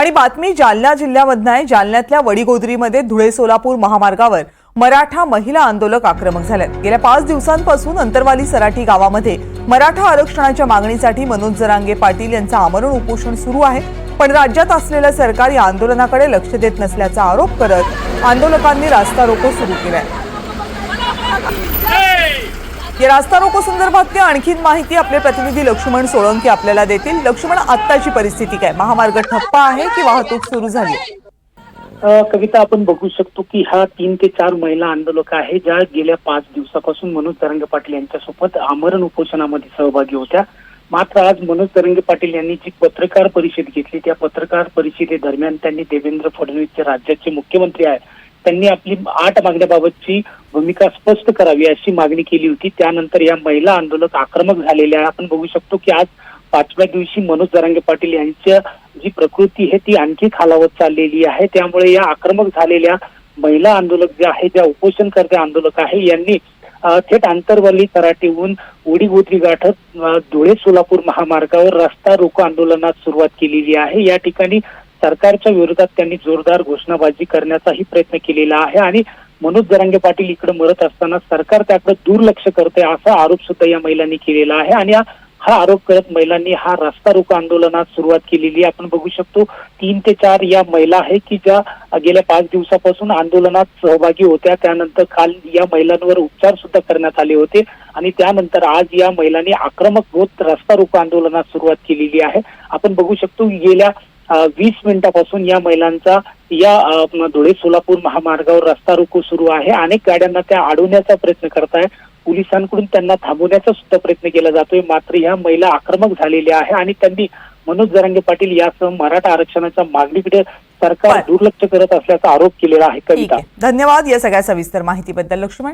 आणि बातमी जालना जिल्ह्यामधून आहे। जालन्यातल्या वडीगोद्रीमध्ये धुळे सोलापूर महामार्गावर मराठा महिला आंदोलक आक्रमक झालेत। गेल्या 5 दिवसांपासून अंतरवाली सराठी गावामध्ये मराठा आरक्षणाच्या मागणीसाठी मनोज जरांगे पाटील यांचा आमरण उपोषण सुरू आहे। पण राज्यात असलेलं सरकार या आंदोलनाकडे लक्ष देत नसल्याचा आरोप करत आंदोलकांनी रास्ता रोको सुरू केलाय। या रास्ता रोको संदर्भातली आणखी माहिती आपले प्रतिनिधी लक्ष्मण सोळंकी आपल्याला देतील। लक्ष्मण, आत्ताची परिस्थिती काय? महामार्ग ठप्प आहे की वाहतूक सुरू झाली? कविता, आपण बघू शकतो की हा 3 ते 4 महिला आंदोलक आहे ज्या गेल्या 5 दिवसापासून मनोज जरांगे पाटील यांच्यासोबत आमरण उपोषणामध्ये सहभागी होत्या। मात्र आज मनोज जरांगे पाटील यांनी जी पत्रकार परिषद घेतली, त्या पत्रकार परिषदेदरम्यान त्यांनी देवेंद्र फडणवीस जे राज्याचे मुख्यमंत्री आहेत त्यांनी आपली 8 मागण्याबाबतची भूमिका स्पष्ट करावी अशी मागणी केली होती। त्यानंतर या महिला आंदोलक आक्रमक झालेल्या आहे। आपण बघू शकतो की आज 5व्या दिवशी मनोज जरांगे पाटील यांच्या जी प्रकृती आहे ती आणखी खालावत चाललेली आहे। त्यामुळे या आक्रमक झालेल्या महिला आंदोलक जे आहे, ज्या उपोषणकर्ते आंदोलक आहे, यांनी थेट आंतरवाली सराटीहून वडीगोद्री गाठत धुळे सोलापूर महामार्गावर रस्ता रोको आंदोलनात सुरुवात केलेली आहे। या ठिकाणी सरकारच्या विरोधात त्यांनी जोरदार घोषणाबाजी करण्याचाही प्रयत्न केलेला आहे आणि मनोज जरांगे पाटील इकडे मरत असताना सरकार त्याकडे दुर्लक्ष करते असा आरोप सुद्धा या महिलांनी केलेला आहे। आणि हा आरोप करत महिलांनी हा रस्ता रोको आंदोलनात सुरुवात केलेली आहे। आपण बघू शकतो 3 ते 4 या महिला आहे की ज्या गेल्या 5 दिवसापासून आंदोलनात सहभागी होत्या। त्यानंतर काल या महिलांवर उपचार सुद्धा करण्यात आले होते आणि त्यानंतर आज या महिलांनी आक्रमक होत रस्ता रोको आंदोलनात सुरुवात केलेली आहे। आपण बघू शकतो गेल्या 20 मिनिटापासून या महिलांचा या धुळे सोलापूर महामार्गावर रस्ता रोको सुरू आहे। अनेक गाड्यांना त्या अडवण्याचा प्रयत्न करत आहे। पोलिसांकडून त्यांना थांबवण्याचा सुद्धा प्रयत्न केला जातोय। मात्र या महिला आक्रमक झालेल्या आहे आणि त्यांनी मनोज जरांगे पाटील यासह मराठा आरक्षणाच्या मागणीकडे सरकार दुर्लक्ष करत असल्याचा आरोप केलेला आहे। कविता, धन्यवाद या सगळ्या सविस्तर माहितीबद्दल लक्ष्मण।